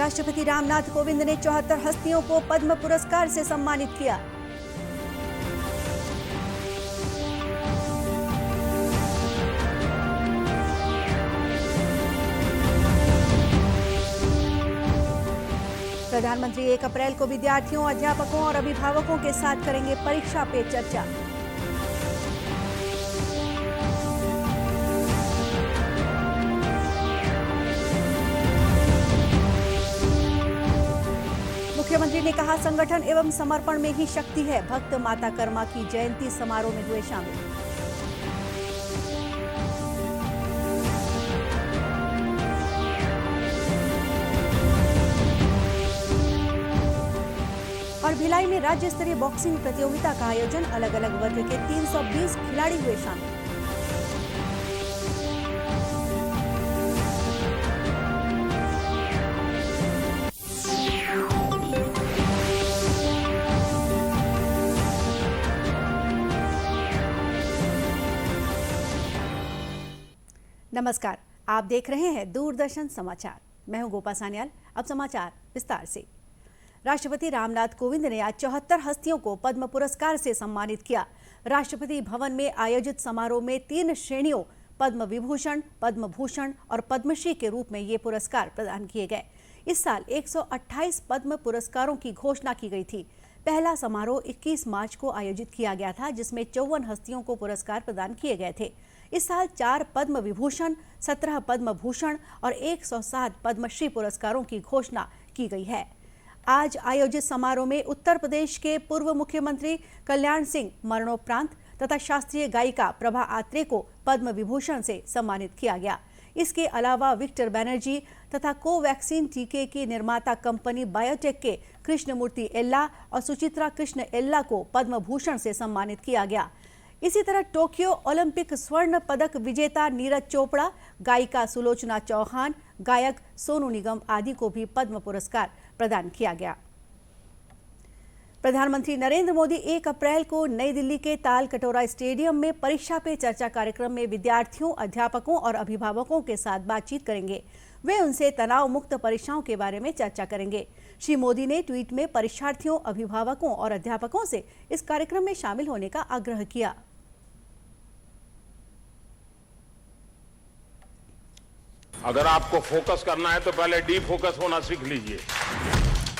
राष्ट्रपति रामनाथ कोविंद ने 74 हस्तियों को पद्म पुरस्कार से सम्मानित किया। प्रधानमंत्री 1 अप्रैल को विद्यार्थियों, अध्यापकों और अभिभावकों के साथ करेंगे परीक्षा पे चर्चा। मुख्यमंत्री ने कहा, संगठन एवं समर्पण में ही शक्ति है। भक्त माता कर्मा की जयंती समारोह में हुए शामिल। और भिलाई में राज्य स्तरीय बॉक्सिंग प्रतियोगिता का आयोजन। अलग अलग वर्ग के 320 खिलाड़ी हुए शामिल। नमस्कार, आप देख रहे हैं दूरदर्शन समाचार। मैं हूं गोपा सान्याल। अब समाचार विस्तार से। राष्ट्रपति रामनाथ कोविंद ने आज 74 हस्तियों को पद्म पुरस्कार से सम्मानित किया। राष्ट्रपति भवन में आयोजित समारोह में 3 श्रेणियों पद्म विभूषण, पद्म भूषण और पद्मश्री के रूप में ये पुरस्कार प्रदान किए गए। इस साल 128 पद्म पुरस्कारों की घोषणा की गई थी। पहला समारोह 21 मार्च को आयोजित किया गया था, जिसमें 54 हस्तियों को पुरस्कार प्रदान किए गए थे। इस साल 4 पद्म विभूषण, 17 पद्म भूषण और 107 पद्मश्री पुरस्कारों की घोषणा की गई है। आज आयोजित समारोह में उत्तर प्रदेश के पूर्व मुख्यमंत्री कल्याण सिंह मरणोपरांत तथा शास्त्रीय गायिका प्रभा आत्रे को पद्म विभूषण से सम्मानित किया गया। इसके अलावा विक्टर बनर्जी तथा कोवैक्सीन टीके की निर्माता कंपनी बायोटेक के कृष्णमूर्ति एल्ला और सुचित्रा कृष्ण एल्ला को पद्म भूषण से सम्मानित किया गया। इसी तरह टोक्यो ओलंपिक स्वर्ण पदक विजेता नीरज चोपड़ा, गायिका सुलोचना चौहान, गायक सोनू निगम आदि को भी पद्म पुरस्कार प्रदान किया गया। प्रधानमंत्री नरेंद्र मोदी 1 अप्रैल को नई दिल्ली के ताल कटोरा स्टेडियम में परीक्षा पे चर्चा कार्यक्रम में विद्यार्थियों, अध्यापकों और अभिभावकों के साथ बातचीत करेंगे। वे उनसे तनाव मुक्त परीक्षाओं के बारे में चर्चा करेंगे। श्री मोदी ने ट्वीट में परीक्षार्थियों, अभिभावकों और अध्यापकों से इस कार्यक्रम में शामिल होने का आग्रह किया। अगर आपको फोकस करना है तो पहले डी फोकस होना सीख लीजिए।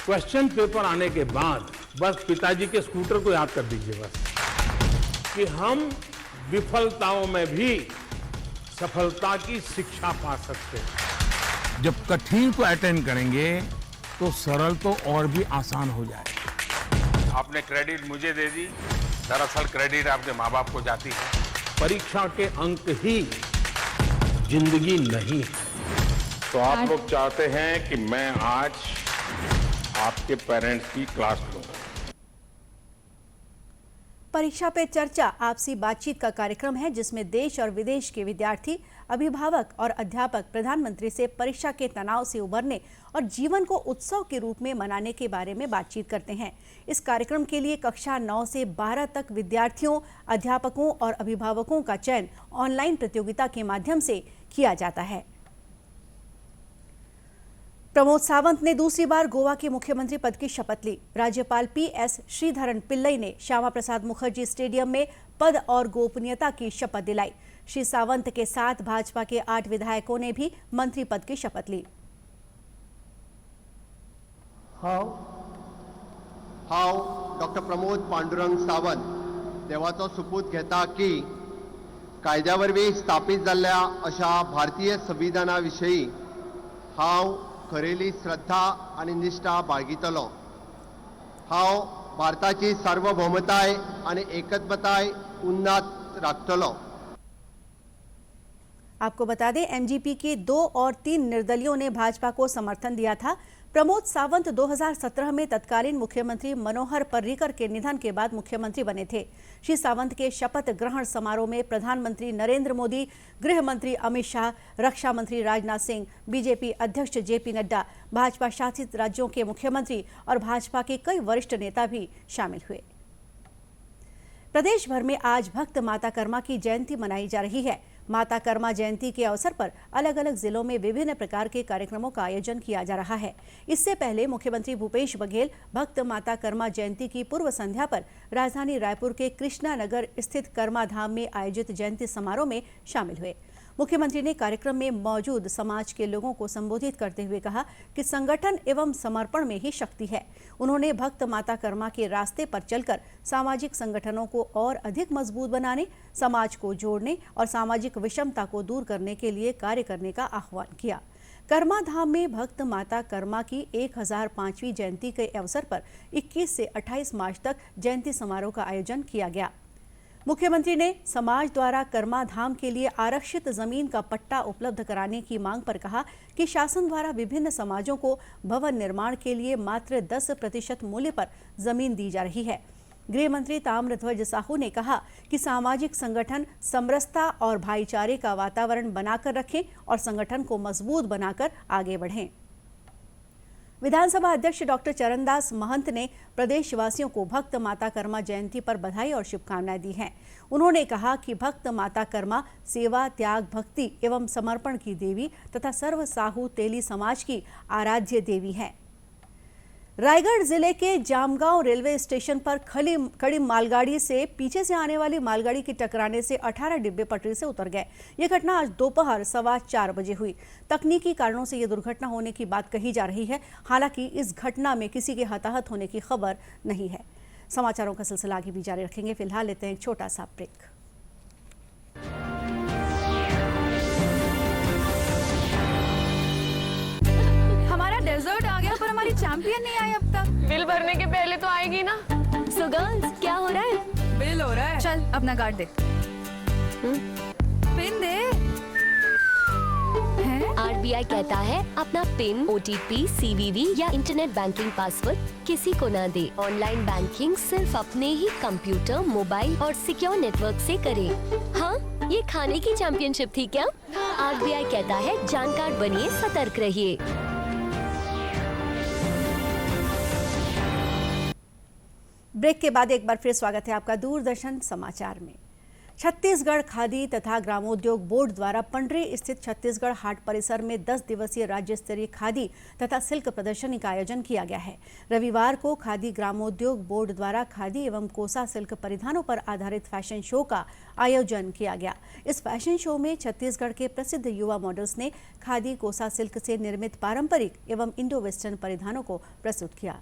क्वेश्चन पेपर आने के बाद बस पिताजी के स्कूटर को याद कर दीजिए बस कि हम विफलताओं में भी सफलता की शिक्षा पा सकते हैं। जब कठिन को अटेंड करेंगे तो सरल तो और भी आसान हो जाए। आपने क्रेडिट मुझे दे दी, दरअसल क्रेडिट आपके माँ बाप को जाती है। परीक्षा के अंक ही जिंदगी नहीं है। तो आप लोग चाहते हैं कि मैं आज आपके पेरेंट्स की क्लास लूं। परीक्षा पे चर्चा आपसी बातचीत का कार्यक्रम है, जिसमें देश और विदेश के विद्यार्थी, अभिभावक और अध्यापक प्रधानमंत्री से परीक्षा के तनाव से उबरने और जीवन को उत्सव के रूप में मनाने के बारे में बातचीत करते हैं। इस कार्यक्रम के लिए कक्षा 9 से 12 तक विद्यार्थियों, अध्यापकों और अभिभावकों का चयन ऑनलाइन प्रतियोगिता के माध्यम से किया जाता है। प्रमोद सावंत ने दूसरी बार गोवा के मुख्यमंत्री पद की शपथ ली। राज्यपाल PS श्रीधरन पिल्लई ने श्यामा प्रसाद मुखर्जी स्टेडियम में पद और गोपनीयता की शपथ दिलाई। श्री सावंत के साथ भाजपा के 8 विधायकों ने भी मंत्री पद की शपथ ली। हांव डॉक्टर प्रमोद पांडुरंग सावंत देवाचो सुपूत घेता की कायद्या वरवीं स्थापीत जाल्ल्या अशा भारतीय संविधाना विशयी हांव खरेली श्रद्धा आनी निश्ठा बाळगितलो। हांव भारताची सार्वभौमताय आनी एकत्वताय उन्नत राखतलो। आपको बता दें, MGP के 2 और 3 निर्दलियों ने भाजपा को समर्थन दिया था। प्रमोद सावंत 2017 में तत्कालीन मुख्यमंत्री मनोहर पर्रिकर के निधन के बाद मुख्यमंत्री बने थे। श्री सावंत के शपथ ग्रहण समारोह में प्रधानमंत्री नरेंद्र मोदी, गृह मंत्री अमित शाह, रक्षा मंत्री राजनाथ सिंह, बीजेपी अध्यक्ष JP नड्डा, भाजपा शासित राज्यों के मुख्यमंत्री और भाजपा के कई वरिष्ठ नेता भी शामिल हुए। प्रदेश भर में आज भक्त माता कर्मा की जयंती मनाई जा रही है। माता कर्मा जयंती के अवसर पर अलग अलग जिलों में विभिन्न प्रकार के कार्यक्रमों का आयोजन किया जा रहा है। इससे पहले मुख्यमंत्री भूपेश बघेल भक्त माता कर्मा जयंती की पूर्व संध्या पर राजधानी रायपुर के कृष्णा नगर स्थित कर्मा धाम में आयोजित जयंती समारोह में शामिल हुए। मुख्यमंत्री ने कार्यक्रम में मौजूद समाज के लोगों को संबोधित करते हुए कहा कि संगठन एवं समर्पण में ही शक्ति है। उन्होंने भक्त माता कर्मा के रास्ते पर चलकर सामाजिक संगठनों को और अधिक मजबूत बनाने, समाज को जोड़ने और सामाजिक विषमता को दूर करने के लिए कार्य करने का आह्वान किया। कर्मा धाम में भक्त माता कर्मा की 1005वीं जयंती के अवसर पर 21 से 28 मार्च तक जयंती समारोह का आयोजन किया गया। मुख्यमंत्री ने समाज द्वारा कर्मा धाम के लिए आरक्षित जमीन का पट्टा उपलब्ध कराने की मांग पर कहा कि शासन द्वारा विभिन्न समाजों को भवन निर्माण के लिए मात्र 10% मूल्य पर जमीन दी जा रही है। गृह मंत्री ताम्रध्वज साहू ने कहा कि सामाजिक संगठन समरसता और भाईचारे का वातावरण बनाकर रखें और संगठन को मजबूत बनाकर आगे बढ़ें। विधानसभा अध्यक्ष डॉक्टर चरणदास महंत ने प्रदेशवासियों को भक्त माता कर्मा जयंती पर बधाई और शुभकामनाएं दी हैं। उन्होंने कहा कि भक्त माता कर्मा सेवा, त्याग, भक्ति एवं समर्पण की देवी तथा सर्व साहू तेली समाज की आराध्य देवी हैं। रायगढ़ जिले के जामगांव रेलवे स्टेशन पर खड़ी मालगाड़ी से पीछे से आने वाली मालगाड़ी की टकराने से 18 डिब्बे पटरी से उतर गए। ये घटना आज दोपहर 4:15 बजे हुई। तकनीकी कारणों से ये दुर्घटना होने की बात कही जा रही है। हालांकि इस घटना में किसी के हताहत होने की खबर नहीं है। समाचारों का सिलसिला आगे भी जारी रखेंगे। फिलहाल लेते हैं एक छोटा सा ब्रेक। हमारा डेजर्ट आ गया पर हमारी चैंपियन नहीं आई अब तक। बिल भरने के पहले तो आएगी ना। सो गर्ल्स, क्या हो रहा है? बिल हो रहा है। चल अपना कार्ड दे। पिन दे। RBI कहता है अपना पिन, OTP, CVV या इंटरनेट बैंकिंग पासवर्ड किसी को ना दे। ऑनलाइन बैंकिंग सिर्फ अपने ही कंप्यूटर, मोबाइल और सिक्योर नेटवर्क से करें। हाँ, ये खाने की चैंपियनशिप थी क्या? RBI कहता है जानकार बनिए, सतर्क रहिए। ब्रेक के बाद एक बार फिर स्वागत है आपका दूरदर्शन समाचार में। छत्तीसगढ़ खादी तथा ग्रामोद्योग बोर्ड द्वारा पंडरी स्थित छत्तीसगढ़ हाट परिसर में 10 दिवसीय राज्य स्तरीय खादी तथा सिल्क प्रदर्शनी का आयोजन किया गया है। रविवार को खादी ग्रामोद्योग बोर्ड द्वारा खादी एवं कोसा सिल्क परिधानों पर आधारित फैशन शो का आयोजन किया गया। इस फैशन शो में छत्तीसगढ़ के प्रसिद्ध युवा मॉडल्स ने खादी कोसा सिल्क से निर्मित पारंपरिक एवं इंडो वेस्टर्न परिधानों को प्रस्तुत किया।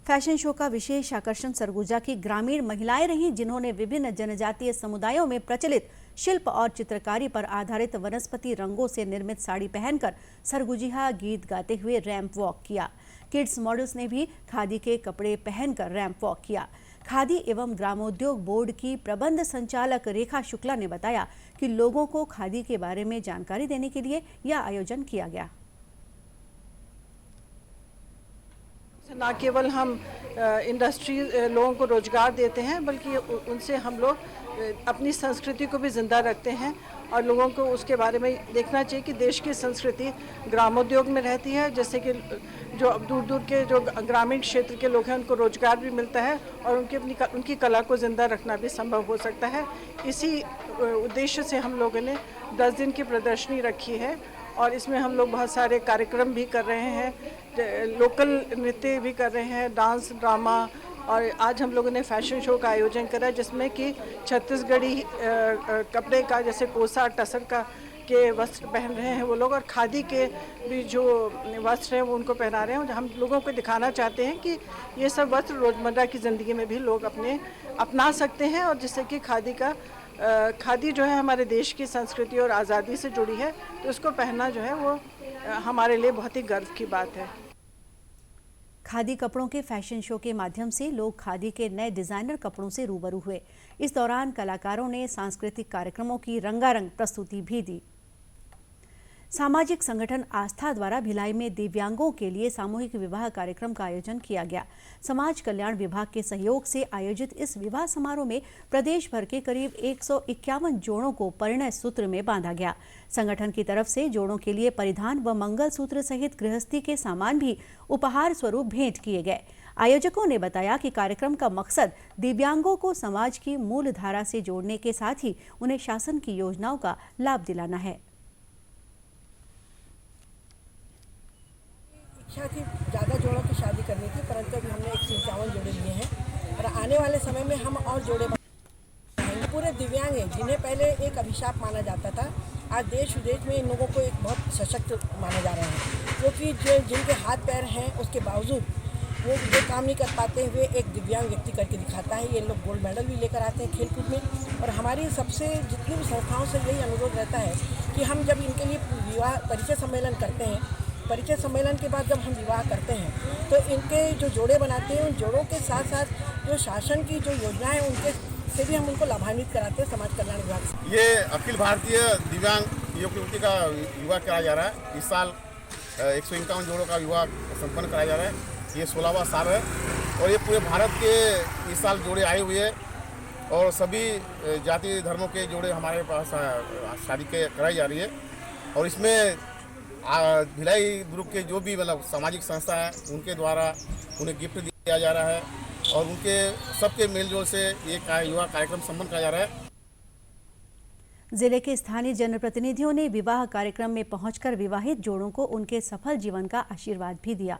फैशन शो का विशेष आकर्षण सरगुजा की ग्रामीण महिलाएं रहीं, जिन्होंने विभिन्न जनजातीय समुदायों में प्रचलित शिल्प और चित्रकारी पर आधारित वनस्पति रंगों से निर्मित साड़ी पहनकर सरगुजिया गीत गाते हुए रैंप वॉक किया। किड्स मॉडल्स ने भी खादी के कपड़े पहनकर रैंप वॉक किया। खादी एवं ग्रामोद्योग बोर्ड की प्रबंध संचालक रेखा शुक्ला ने बताया कि लोगों को खादी के बारे में जानकारी देने के लिए यह आयोजन किया गया। ना केवल हम इंडस्ट्री लोगों को रोजगार देते हैं, बल्कि उनसे हम लोग अपनी संस्कृति को भी जिंदा रखते हैं और लोगों को उसके बारे में देखना चाहिए कि देश की संस्कृति ग्रामोद्योग में रहती है। जैसे कि जो दूर दूर के जो ग्रामीण क्षेत्र के लोग हैं उनको रोजगार भी मिलता है और उनकी कला को जिंदा रखना भी संभव हो सकता है। इसी उद्देश्य से हम लोगों ने 10 दिन की प्रदर्शनी रखी है और इसमें हम लोग बहुत सारे कार्यक्रम भी कर रहे हैं, लोकल नृत्य भी कर रहे हैं, डांस, ड्रामा, और आज हम लोगों ने फैशन शो का आयोजन करा जिसमें कि छत्तीसगढ़ी कपड़े का, जैसे कोसा टसर का के वस्त्र पहन रहे हैं वो लोग, और खादी के भी जो वस्त्र हैं वो उनको पहना रहे हैं। हम लोगों को दिखाना चाहते हैं कि ये सब वस्त्र रोज़मर्रा की ज़िंदगी में भी लोग अपना सकते हैं, और जिससे कि खादी जो है हमारे देश की संस्कृति और आज़ादी से जुड़ी है, तो उसको पहनना जो है वो हमारे लिए बहुत ही गर्व की बात है। खादी कपड़ों के फैशन शो के माध्यम से लोग खादी के नए डिजाइनर कपड़ों से रूबरू हुए। इस दौरान कलाकारों ने सांस्कृतिक कार्यक्रमों की रंगारंग प्रस्तुति भी दी। सामाजिक संगठन आस्था द्वारा भिलाई में दिव्यांगों के लिए सामूहिक विवाह कार्यक्रम का आयोजन किया गया। समाज कल्याण विभाग के सहयोग से आयोजित इस विवाह समारोह में प्रदेश भर के करीब 151 जोड़ों को परिणय सूत्र में बांधा गया। संगठन की तरफ से जोड़ों के लिए परिधान व मंगलसूत्र सहित गृहस्थी के सामान भी उपहार स्वरूप भेंट किए गए। आयोजकों ने बताया कि कार्यक्रम का मकसद दिव्यांगों को समाज की मूल धारा से जोड़ने के साथ ही उन्हें शासन की योजनाओं का लाभ दिलाना है। इच्छा थी ज़्यादा जोड़ों की शादी करनी थी, परंतु अभी हमने 151 जोड़े लिए हैं और आने वाले समय में हम और जोड़े बनाएंगे। पूरे दिव्यांग हैं जिन्हें पहले एक अभिशाप माना जाता था, आज देश विदेश में इन लोगों को एक बहुत सशक्त माना जा रहा है, क्योंकि जो जिनके हाथ पैर हैं उसके बावजूद वो जो काम नहीं कर पाते हुए एक दिव्यांग व्यक्ति करके दिखाता है। ये लोग गोल्ड मेडल भी लेकर आते हैं खेलकूद में। और हमारी सबसे जितनी भी संस्थाओं से यही अनुरोध रहता है कि हम जब इनके लिए विवाह परिचय सम्मेलन करते हैं, परिचय सम्मेलन के बाद जब हम विवाह करते हैं तो इनके जो जोड़े बनाते हैं, उन जोड़ों के साथ साथ जो शासन की जो योजना है उनके से भी हम उनको लाभान्वित कराते हैं समाज कल्याण विभाग से। ये अखिल भारतीय दिव्यांग युवक युवती का विवाह कराया जा रहा है। इस साल 151 जोड़ों का विवाह संपन्न कराया जा रहा है। ये 16वां साल है और ये पूरे भारत के इस साल जोड़े आए हुए हैं और सभी जाति धर्मों के जोड़े हमारे पास शादी कराई जा रही है। और इसमें भिलाई ग्रुप के जो भी मतलब सामाजिक संस्था है उनके द्वारा उन्हें गिफ्ट दिया जा रहा है और उनके सबके मेलजोल से ये युवा कार्यक्रम संपन्न किया जा रहा है। जिले के स्थानीय जनप्रतिनिधियों ने विवाह कार्यक्रम में पहुंचकर विवाहित जोड़ों को उनके सफल जीवन का आशीर्वाद भी दिया।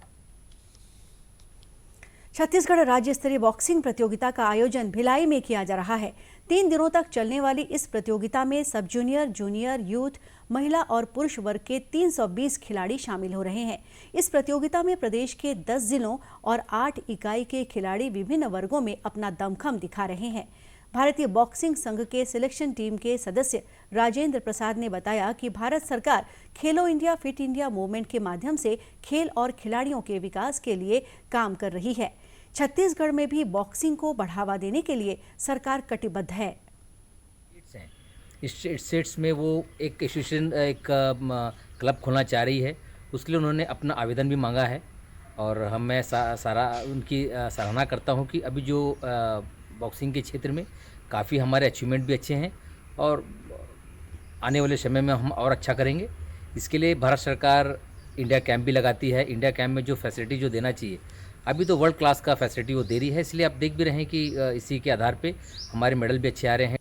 छत्तीसगढ़ राज्य स्तरीय बॉक्सिंग प्रतियोगिता का आयोजन भिलाई में किया जा रहा है। 3 दिनों तक चलने वाली इस प्रतियोगिता में सब जूनियर, जूनियर, यूथ, महिला और पुरुष वर्ग के 320 खिलाड़ी शामिल हो रहे हैं। इस प्रतियोगिता में प्रदेश के 10 जिलों और 8 इकाई के खिलाड़ी विभिन्न वर्गों में अपना दमखम दिखा रहे हैं। भारतीय बॉक्सिंग संघ के सिलेक्शन टीम के सदस्य राजेंद्र प्रसाद ने बताया कि भारत सरकार खेलो इंडिया, फिट इंडिया मूवमेंट के माध्यम से खेल और खिलाड़ियों के विकास के लिए काम कर रही है। छत्तीसगढ़ में भी बॉक्सिंग को बढ़ावा देने के लिए सरकार कटिबद्ध है। इस स्टेट्स में वो एक एसोसिएशन, एक क्लब खोलना चाह रही है। उसके लिए उन्होंने अपना आवेदन भी मांगा है और मैं सारा उनकी सराहना करता हूं कि अभी जो बॉक्सिंग के क्षेत्र में काफ़ी हमारे अचीवमेंट भी अच्छे हैं और आने वाले समय में हम और अच्छा करेंगे। इसके लिए भारत सरकार इंडिया कैंप भी लगाती है। इंडिया कैंप में जो फैसिलिटी जो देना चाहिए, अभी तो वर्ल्ड क्लास का फैसिलिटी वो दे रही है। इसलिए आप देख भी रहे हैं कि इसी के आधार पे हमारे मेडल भी अच्छे आ रहे हैं।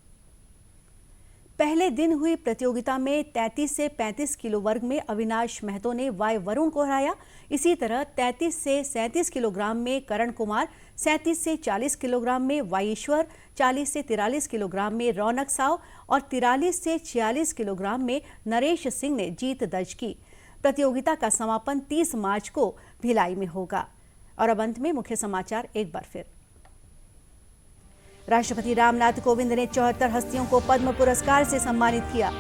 पहले दिन हुई प्रतियोगिता में 33 से 35 किलो वर्ग में अविनाश महतो ने वाई वरुण को हराया। इसी तरह 33 से 37 किलोग्राम में करण कुमार, 37 से 40 किलोग्राम में वाई ईश्वर, 40 से 43 किलोग्राम में रौनक साव और 43 से 46 किलोग्राम में नरेश सिंह ने जीत दर्ज की। प्रतियोगिता का समापन 30 मार्च को भिलाई में होगा। और अब अंत में मुख्य समाचार एक बार फिर। राष्ट्रपति रामनाथ कोविंद ने 74 हस्तियों को पद्म पुरस्कार से सम्मानित किया।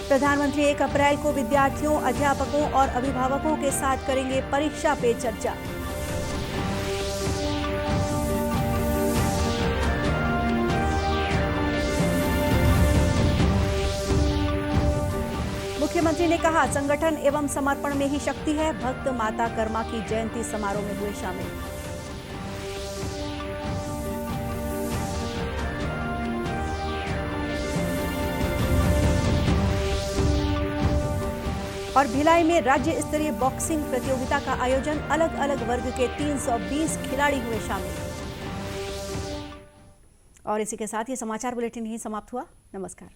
प्रधानमंत्री 1 अप्रैल को विद्यार्थियों, अध्यापकों और अभिभावकों के साथ करेंगे परीक्षा पे चर्चा। मुख्यमंत्री ने कहा, संगठन एवं समर्पण में ही शक्ति है। भक्त माता कर्मा की जयंती समारोह में हुए शामिल। और भिलाई में राज्य स्तरीय बॉक्सिंग प्रतियोगिता का आयोजन, अलग अलग वर्ग के 320 खिलाड़ी हुए शामिल। और इसी के साथ ये समाचार बुलेटिन यहीं समाप्त हुआ। नमस्कार।